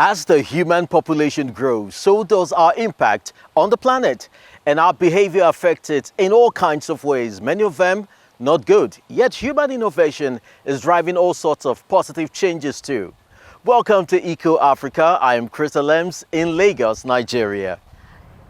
As the human population grows, so does our impact on the planet, and our behavior affects it in all kinds of ways, many of them not good. Yet human innovation is driving all sorts of positive changes too. Welcome to EcoAfrica. I am Chris Lems in Lagos, Nigeria.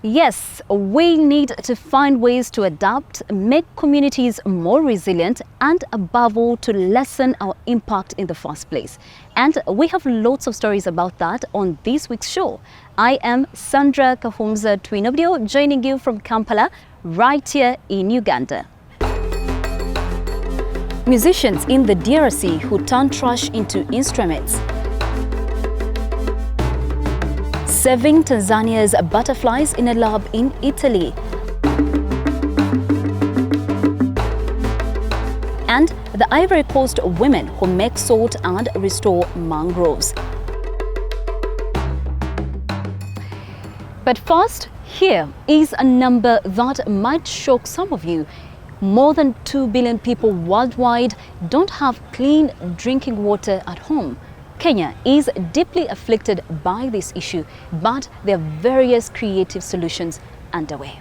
Yes, we need to find ways to adapt, make communities more resilient, and above all, to lessen our impact in the first place. And we have lots of stories about that on this week's show. I am Sandra Kahumza Twinobio, joining you from Kampala, right here in Uganda. Musicians in the DRC who turn trash into instruments. Saving Tanzania's butterflies in a lab in Italy. And the Ivory Coast women who make salt and restore mangroves. But first, here is a number that might shock some of you. More than 2 billion people worldwide don't have clean drinking water at home. Kenya is deeply afflicted by this issue, but there are various creative solutions underway.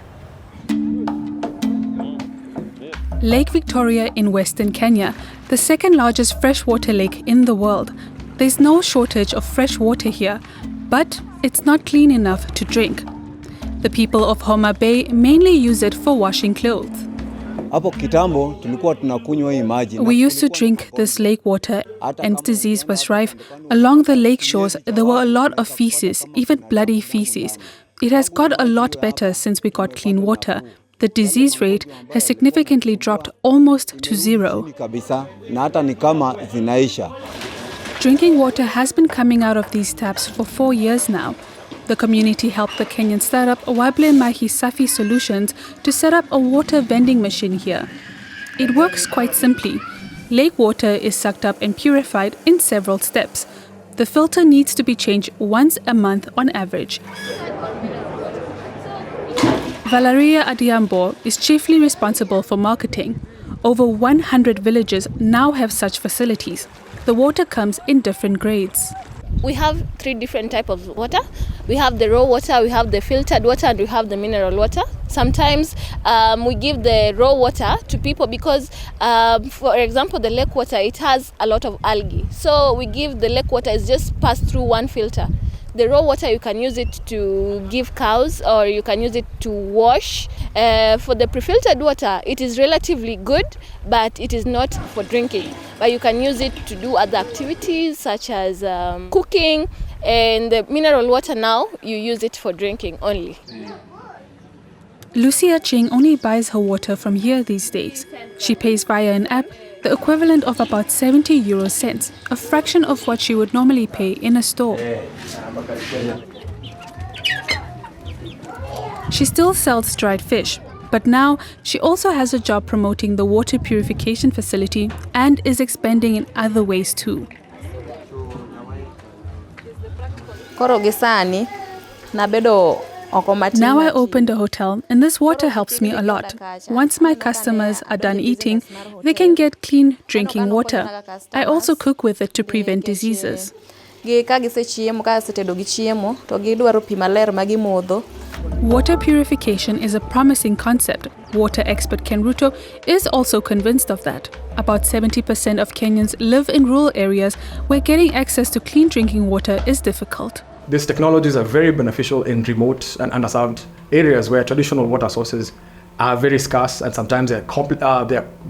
Lake Victoria in Western Kenya, the second largest freshwater lake in the world. There's no shortage of fresh water here, but it's not clean enough to drink. The people of Homa Bay mainly use it for washing clothes. We used to drink this lake water and disease was rife. Along the lake shores, there were a lot of feces, even bloody feces. It has got a lot better since we got clean water. The disease rate has significantly dropped almost to zero. Drinking water has been coming out of these taps for 4 years now. The community helped the Kenyan startup Wable Mahi Safi Solutions to set up a water vending machine here. It works quite simply. Lake water is sucked up and purified in several steps. The filter needs to be changed once a month on average. Valeria Adiambo is chiefly responsible for marketing. Over 100 villages now have such facilities. The water comes in different grades. We have 3 different types of water. We have the raw water, we have the filtered water, and we have the mineral water. Sometimes we give the raw water to people because, for example, the lake water, it has a lot of algae. So we give the lake water, it's just passed through one filter. The raw water, you can use it to give cows or you can use it to wash. For the pre-filtered water, it is relatively good, but it is not for drinking. But you can use it to do other activities such as cooking. And the mineral water now, you use it for drinking only. Lucia Ching only buys her water from here these days. She pays via an app, the equivalent of about 70 euro cents, a fraction of what she would normally pay in a store. She still sells dried fish, but now she also has a job promoting the water purification facility and is expanding in other ways too. Now I opened a hotel and this water helps me a lot. Once my customers are done eating, they can get clean drinking water. I also cook with it to prevent diseases. Water purification is a promising concept. Water expert Ken Ruto is also convinced of that. About 70% of Kenyans live in rural areas where getting access to clean drinking water is difficult. These technologies are very beneficial in remote and underserved areas where traditional water sources are very scarce and sometimes they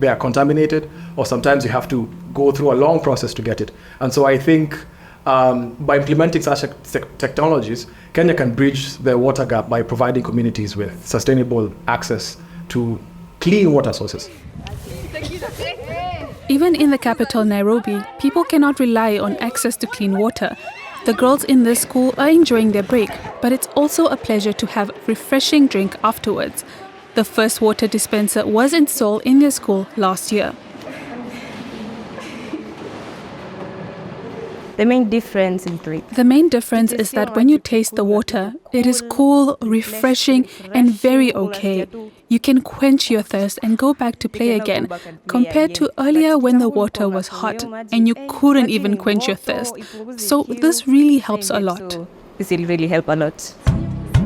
are contaminated, or sometimes you have to go through a long process to get it. And so I think by implementing such technologies, Kenya can bridge the water gap by providing communities with sustainable access to clean water sources. Even in the capital, Nairobi, people cannot rely on access to clean water. The girls in this school are enjoying their break, but it's also a pleasure to have a refreshing drink afterwards. The first water dispenser was installed in their school last year. The main difference is that when you taste the water, it is cool, refreshing, and very okay. You can quench your thirst and go back to play again, compared to earlier when the water was hot and you couldn't even quench your thirst. So this really helps a lot. This will really help a lot.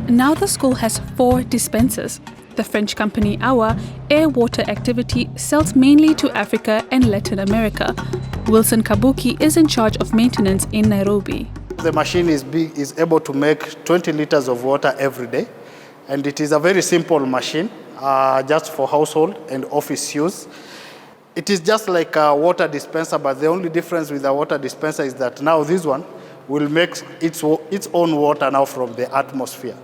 Now the school has 4 dispensers. The French company Awa Air Water Activity sells mainly to Africa and Latin America. Wilson Kabuki is in charge of maintenance in Nairobi. The machine is able to make 20 liters of water every day, and it is a very simple machine, just for household and office use. It is just like a water dispenser, but the only difference with a water dispenser is that now this one will make its own water now from the atmosphere.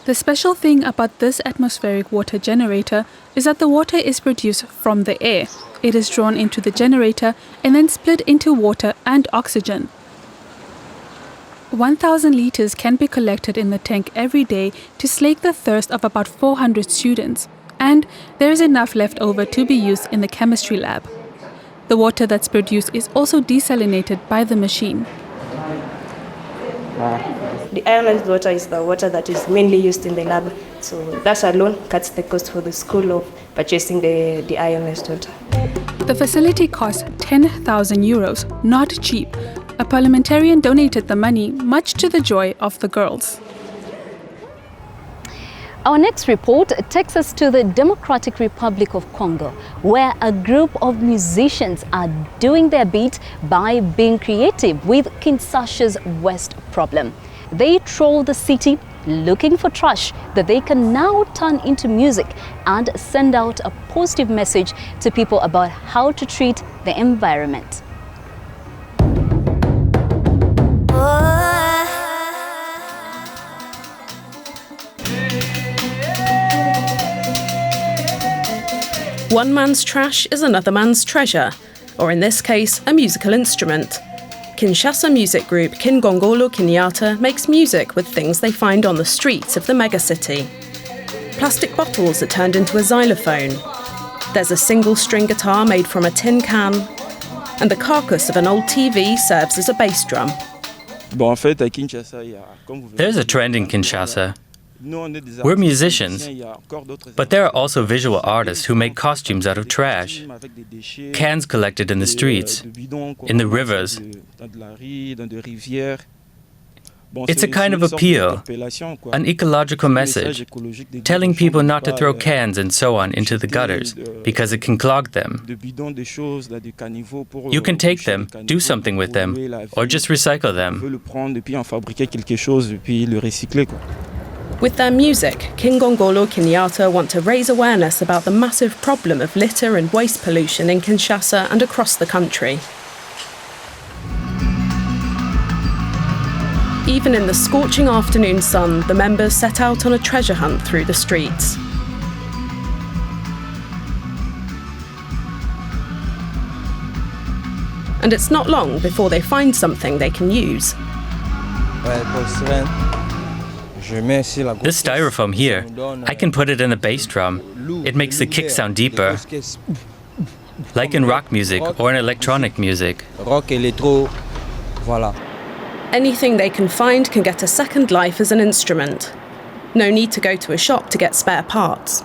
The special thing about this atmospheric water generator is that the water is produced from the air. It is drawn into the generator and then split into water and oxygen. 1,000 liters can be collected in the tank every day to slake the thirst of about 400 students. And there is enough left over to be used in the chemistry lab. The water that's produced is also desalinated by the machine. The ionized water is the water that is mainly used in the lab. So that alone cuts the cost for the school of purchasing the ionized water. The facility costs 10,000 euros, not cheap. A parliamentarian donated the money, much to the joy of the girls. Our next report takes us to the Democratic Republic of Congo, where a group of musicians are doing their bit by being creative with Kinshasa's waste problem. They troll the city looking for trash that they can now turn into music and send out a positive message to people about how to treat the environment. One man's trash is another man's treasure, or in this case, a musical instrument. Kinshasa music group Kingongolo Kenyatta makes music with things they find on the streets of the megacity. Plastic bottles are turned into a xylophone. There's a single-string guitar made from a tin can, and the carcass of an old TV serves as a bass drum. There's a trend in Kinshasa. We're musicians, but there are also visual artists who make costumes out of trash. Cans collected in the streets, in the rivers. It's a kind of appeal, an ecological message, telling people not to throw cans and so on into the gutters, because it can clog them. You can take them, do something with them, or just recycle them. With their music, Kingongolo Kenyatta want to raise awareness about the massive problem of litter and waste pollution in Kinshasa and across the country. Even in the scorching afternoon sun, the members set out on a treasure hunt through the streets. And it's not long before they find something they can use. This styrofoam here, I can put it in a bass drum. It makes the kick sound deeper, like in rock music or in electronic music. Anything they can find can get a second life as an instrument. No need to go to a shop to get spare parts.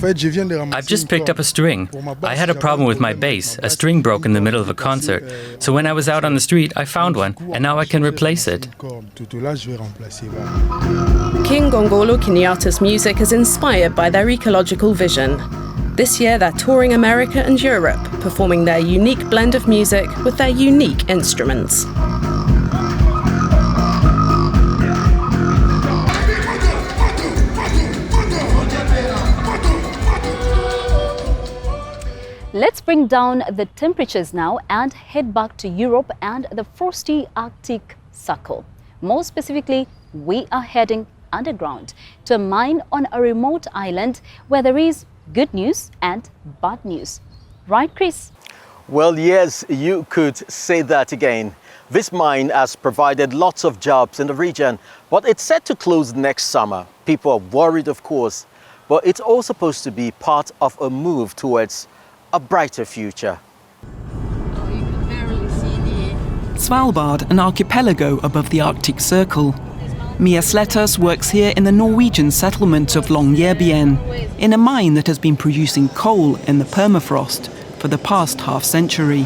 I've just picked up a string. I had a problem with my bass. A string broke in the middle of a concert. So when I was out on the street, I found one, and now I can replace it. Kingongolo Kenyatta's music is inspired by their ecological vision. This year they're touring America and Europe, performing their unique blend of music with their unique instruments. Let's bring down the temperatures now and head back to Europe and the frosty Arctic Circle. More specifically, we are heading underground to a mine on a remote island where there is good news and bad news. Right, Chris? Well, yes, you could say that again. This mine has provided lots of jobs in the region, but it's set to close next summer. People are worried, of course, but it's all supposed to be part of a move towards a brighter future. Svalbard, an archipelago above the Arctic Circle. Mia Sletters works here in the Norwegian settlement of Longyearbyen, in a mine that has been producing coal in the permafrost for the past half-century.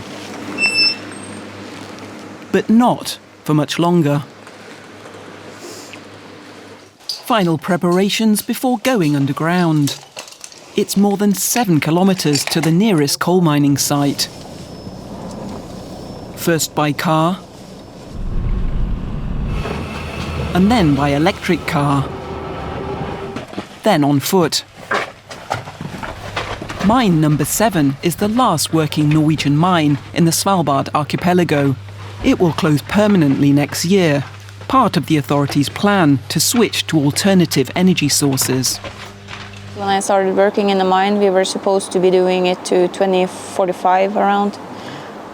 But not for much longer. Final preparations before going underground. It's more than 7 kilometres to the nearest coal mining site. First by car, and then by electric car, then on foot. Mine number 7 is the last working Norwegian mine in the Svalbard archipelago. It will close permanently next year, part of the authorities' plan to switch to alternative energy sources. When I started working in the mine, we were supposed to be doing it to 2045 around.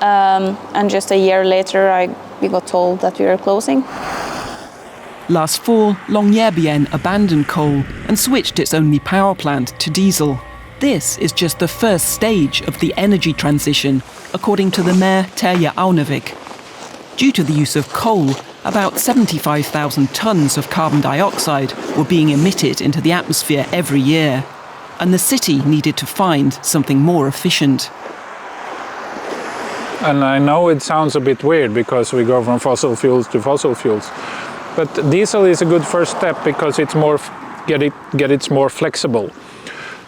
And just a year later, we got told that we were closing. Last fall, Longyearbyen abandoned coal and switched its only power plant to diesel. This is just the first stage of the energy transition, according to the mayor Terje Aunevik. Due to the use of coal, about 75,000 tonnes of carbon dioxide were being emitted into the atmosphere every year, and the city needed to find something more efficient. And I know it sounds a bit weird because we go from fossil fuels to fossil fuels. But diesel is a good first step because it's more more flexible.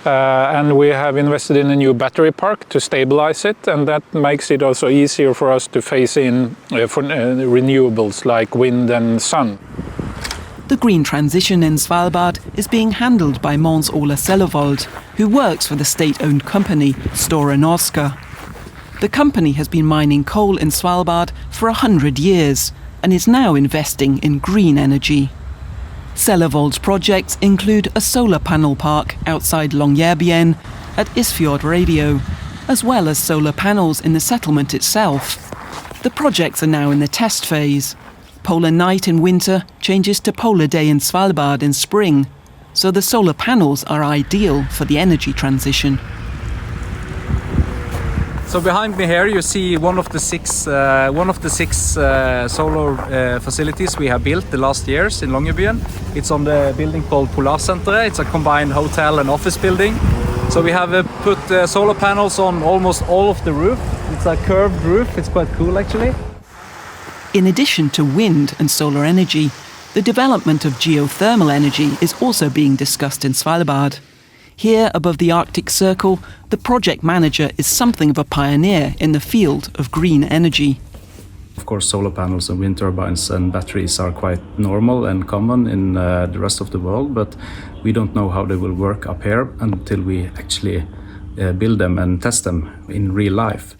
And we have invested in a new battery park to stabilize it, and that makes it also easier for us to phase in renewables like wind and sun. The green transition in Svalbard is being handled by Mons Ole Sellevold, who works for the state-owned company Store Norske. The company has been mining coal in Svalbard for 100 years and is now investing in green energy. Sellevold's projects include a solar panel park outside Longyearbyen at Isfjord Radio, as well as solar panels in the settlement itself. The projects are now in the test phase. Polar night in winter changes to polar day in Svalbard in spring, so the solar panels are ideal for the energy transition. So behind me here you see one of the six solar facilities we have built the last years in Longyearbyen. It's on the building called Polarsenteret. It's a combined hotel and office building. So we have put solar panels on almost all of the roof. It's a curved roof. It's quite cool actually. In addition to wind and solar energy, the development of geothermal energy is also being discussed in Svalbard. Here, above the Arctic Circle, the project manager is something of a pioneer in the field of green energy. Of course, solar panels and wind turbines and batteries are quite normal and common in the rest of the world, but we don't know how they will work up here until we actually build them and test them in real life.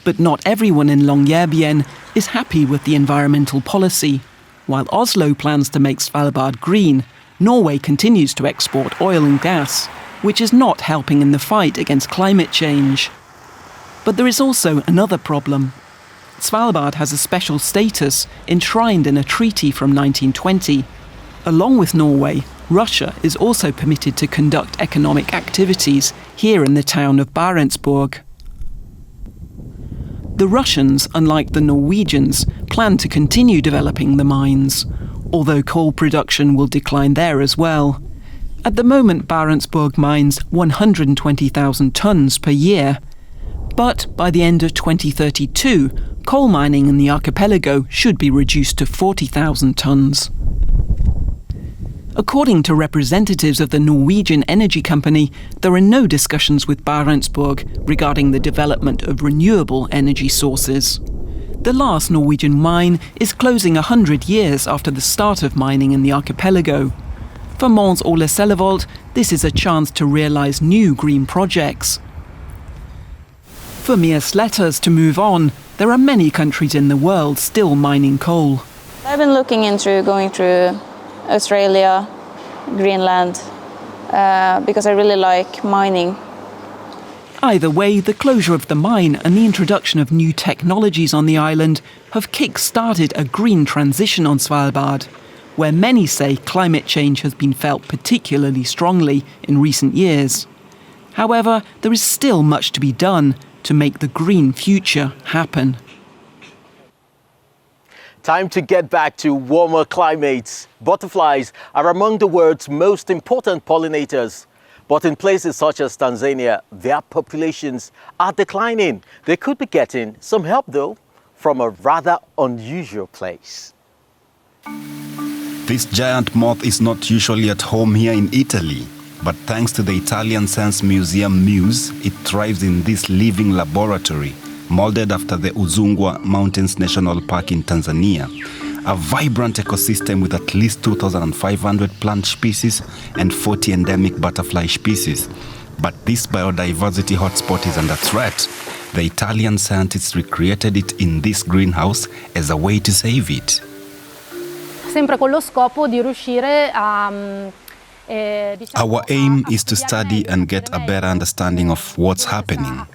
But not everyone in Longyearbyen is happy with the environmental policy. While Oslo plans to make Svalbard green, Norway continues to export oil and gas, which is not helping in the fight against climate change. But there is also another problem. Svalbard has a special status enshrined in a treaty from 1920. Along with Norway, Russia is also permitted to conduct economic activities here in the town of Barentsburg. The Russians, unlike the Norwegians, plan to continue developing the mines, although coal production will decline there as well. At the moment, Barentsburg mines 120,000 tonnes per year. But by the end of 2032, coal mining in the archipelago should be reduced to 40,000 tonnes. According to representatives of the Norwegian energy company, there are no discussions with Barentsburg regarding the development of renewable energy sources. The last Norwegian mine is closing 100 years after the start of mining in the archipelago. For Mons Ole Sellevold, this is a chance to realise new green projects. For Mia Sletters to move on, there are many countries in the world still mining coal. I've been looking into going through Australia, Greenland, because I really like mining. Either way, the closure of the mine and the introduction of new technologies on the island have kick-started a green transition on Svalbard, where many say climate change has been felt particularly strongly in recent years. However, there is still much to be done to make the green future happen. Time to get back to warmer climates. Butterflies are among the world's most important pollinators. But in places such as Tanzania, their populations are declining. They could be getting some help, though, from a rather unusual place. This giant moth is not usually at home here in Italy. But thanks to the Italian Science Museum Muse, it thrives in this living laboratory, molded after the Udzungwa Mountains National Park in Tanzania. A vibrant ecosystem with at least 2,500 plant species and 40 endemic butterfly species. But this biodiversity hotspot is under threat. The Italian scientists recreated it in this greenhouse as a way to save it. Sempre con lo scopo di riuscire a Our aim is to study and get a better understanding of what's happening.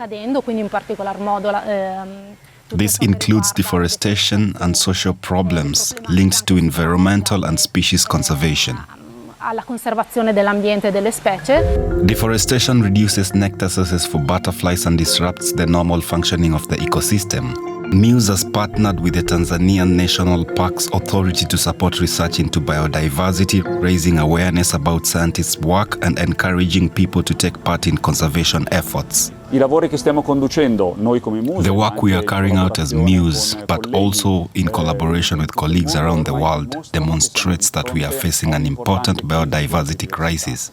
This includes deforestation and social problems linked to environmental and species conservation. alla conservazione dell'ambiente e delle specie. Deforestation reduces nectar sources for butterflies and disrupts the normal functioning of the ecosystem. Muse has partnered with the Tanzanian National Parks Authority to support research into biodiversity, raising awareness about scientists' work and encouraging people to take part in conservation efforts. The work we are carrying out as Muse, but also in collaboration with colleagues around the world, demonstrates that we are facing an important biodiversity crisis.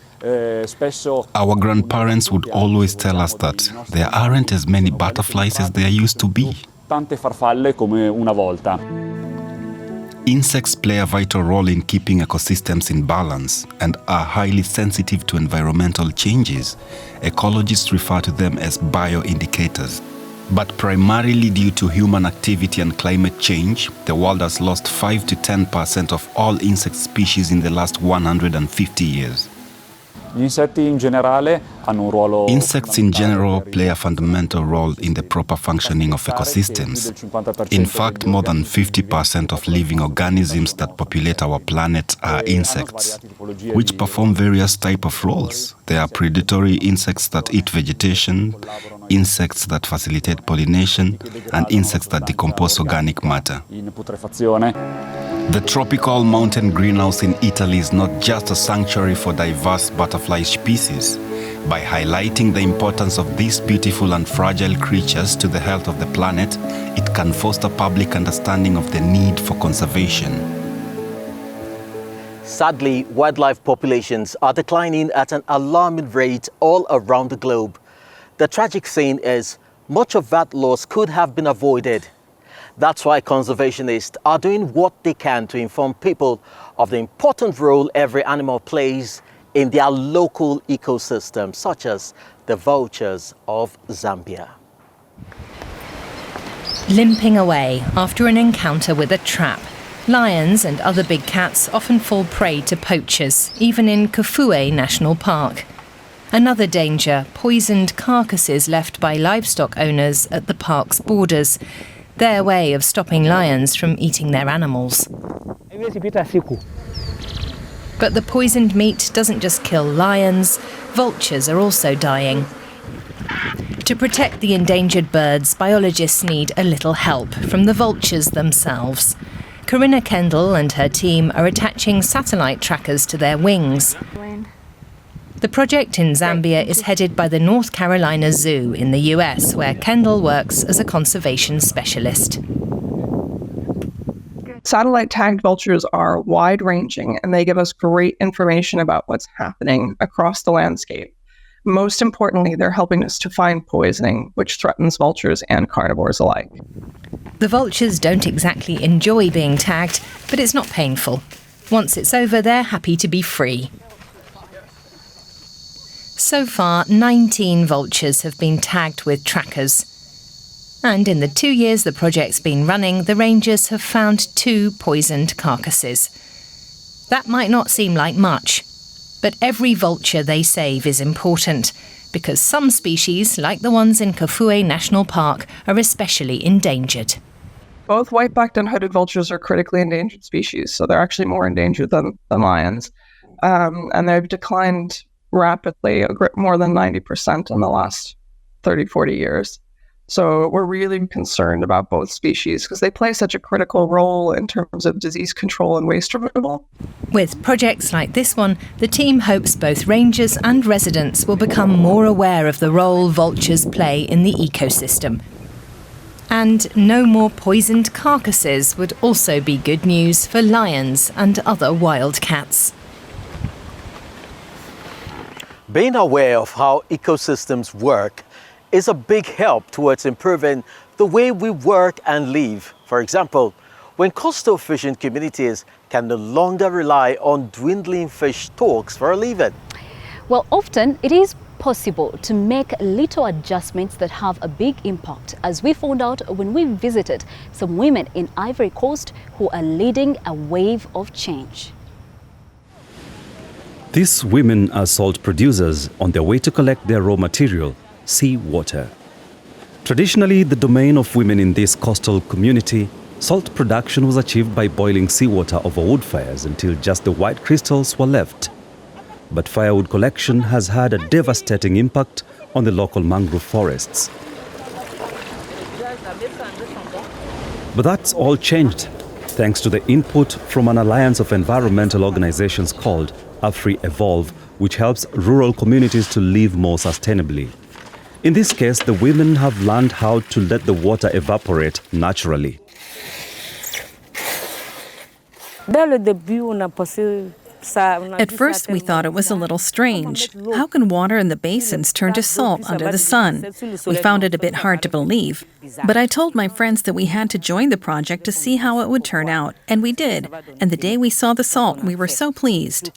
Our grandparents would always tell us that there aren't as many butterflies as there used to be. Tante farfalle come una volta. Insects play a vital role in keeping ecosystems in balance and are highly sensitive to environmental changes. Ecologists refer to them as bioindicators. But primarily due to human activity and climate change, the world has lost 5 to 10% of all insect species in the last 150 years. Insects in general play a fundamental role in the proper functioning of ecosystems. In fact, more than 50% of living organisms that populate our planet are insects, which perform various types of roles. There are predatory insects that eat vegetation, insects that facilitate pollination, and insects that decompose organic matter. The tropical mountain greenhouse in Italy is not just a sanctuary for diverse butterfly species. By highlighting the importance of these beautiful and fragile creatures to the health of the planet, it can foster public understanding of the need for conservation. Sadly, wildlife populations are declining at an alarming rate all around the globe. The tragic thing is, much of that loss could have been avoided. That's why conservationists are doing what they can to inform people of the important role every animal plays in their local ecosystem, such as the vultures of Zambia. Limping away after an encounter with a trap, lions and other big cats often fall prey to poachers, even in Kafue National Park. Another danger, poisoned carcasses left by livestock owners at the park's borders. Their way of stopping lions from eating their animals. But the poisoned meat doesn't just kill lions, vultures are also dying. To protect the endangered birds, biologists need a little help from the vultures themselves. Corinna Kendall and her team are attaching satellite trackers to their wings. The project in Zambia is headed by the North Carolina Zoo in the US, where Kendall works as a conservation specialist. Satellite-tagged vultures are wide-ranging, and they give us great information about what's happening across the landscape. Most importantly, they're helping us to find poisoning, which threatens vultures and carnivores alike. The vultures don't exactly enjoy being tagged, but it's not painful. Once it's over, they're happy to be free. So far, 19 vultures have been tagged with trackers. And in the 2 years the project's been running, the rangers have found 2 poisoned carcasses. That might not seem like much, but every vulture they save is important, because some species, like the ones in Kafue National Park, are especially endangered. Both white-backed and hooded vultures are critically endangered species, so they're actually more endangered than lions. And they've declined rapidly, more than 90% in the last 30, 40 years. So we're really concerned about both species because they play such a critical role in terms of disease control and waste removal. With projects like this one, the team hopes both rangers and residents will become more aware of the role vultures play in the ecosystem. And no more poisoned carcasses would also be good news for lions and other wild cats. Being aware of how ecosystems work is a big help towards improving the way we work and live. For example, when coastal fishing communities can no longer rely on dwindling fish stocks for a living. Well, often it is possible to make little adjustments that have a big impact, as we found out when we visited some women in Ivory Coast who are leading a wave of change. These women are salt producers on their way to collect their raw material, seawater. Traditionally, the domain of women in this coastal community, salt production was achieved by boiling seawater over wood fires until just the white crystals were left. But firewood collection has had a devastating impact on the local mangrove forests. But that's all changed thanks to the input from an alliance of environmental organizations called AfriEvolve, which helps rural communities to live more sustainably. In this case, the women have learned how to let the water evaporate naturally. At first, we thought it was a little strange. How can water in the basins turn to salt under the sun? We found it a bit hard to believe. But I told my friends that we had to join the project to see how it would turn out, and we did. And the day we saw the salt, we were so pleased.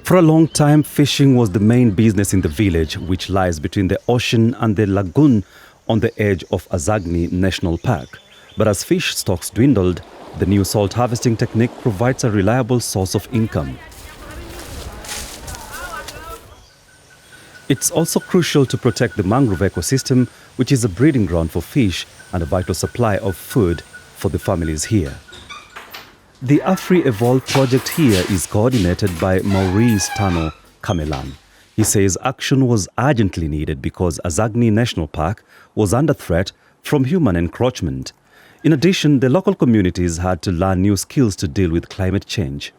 For a long time, fishing was the main business in the village, which lies between the ocean and the lagoon on the edge of Azagni National Park. But as fish stocks dwindled, the new salt harvesting technique provides a reliable source of income. It's also crucial to protect the mangrove ecosystem, which is a breeding ground for fish and a vital supply of food for the families here. The AfriEvolve project here is coordinated by Maurice Tano Kamelan. He says action was urgently needed because Azagni National Park was under threat from human encroachment. In addition, the local communities had to learn new skills to deal with climate change.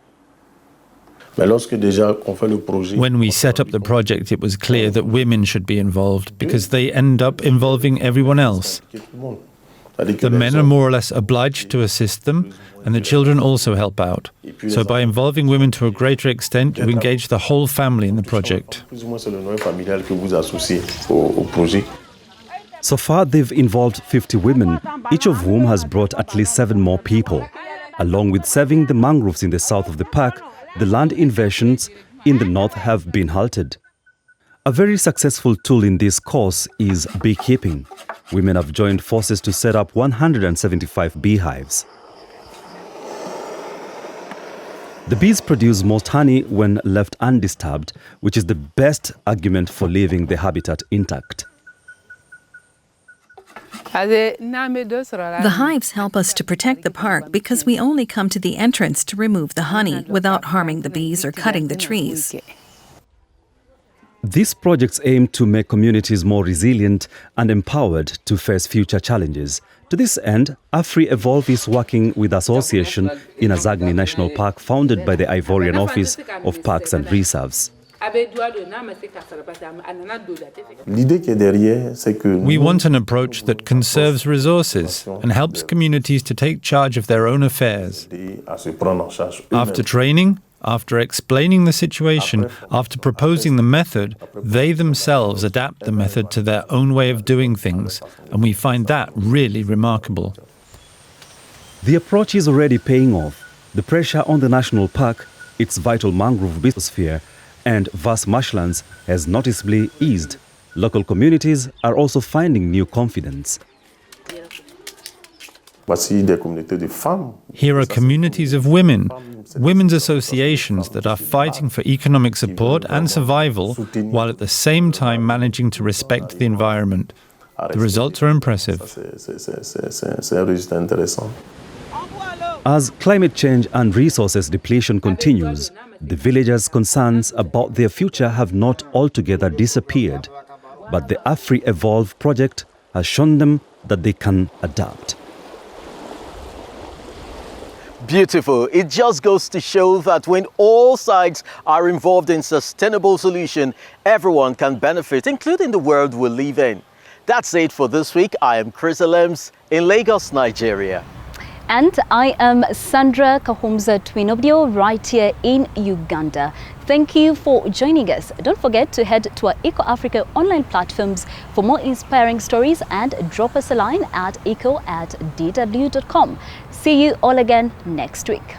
When we set up the project, it was clear that women should be involved because they end up involving everyone else. The men are more or less obliged to assist them, and the children also help out. So by involving women to a greater extent, you engage the whole family in the project. So far, they've involved 50 women, each of whom has brought at least 7 more people. Along with saving the mangroves in the south of the park, the land invasions in the north have been halted. A very successful tool in this course is beekeeping. Women have joined forces to set up 175 beehives. The bees produce most honey when left undisturbed, which is the best argument for leaving the habitat intact. The hives help us to protect the park because we only come to the entrance to remove the honey without harming the bees or cutting the trees. These projects aim to make communities more resilient and empowered to face future challenges. To this end, AfriEvolve is working with association in Azagni National Park founded by the Ivorian Office of Parks and Reserves. We want an approach that conserves resources and helps communities to take charge of their own affairs. After training, after explaining the situation, after proposing the method, they themselves adapt the method to their own way of doing things, and we find that really remarkable. The approach is already paying off. The pressure on the national park, its vital mangrove biosphere, and vast marshlands has noticeably eased. Local communities are also finding new confidence. Here are communities of women, women's associations that are fighting for economic support and survival while at the same time managing to respect the environment. The results are impressive. As climate change and resources depletion continues, The villagers' concerns about their future have not altogether disappeared, but the AfriEvolve project has shown them that they can adapt. Beautiful. It just goes to show that when all sides are involved in sustainable solution, everyone can benefit, including the world we live in. That's it for this week. I am Chris Alems in Lagos, Nigeria. And I am Sandra Kahumza Twinobdio right here in Uganda. Thank you for joining us. Don't forget to head to our EcoAfrica online platforms for more inspiring stories and drop us a line at eco@dw.com. See you all again next week.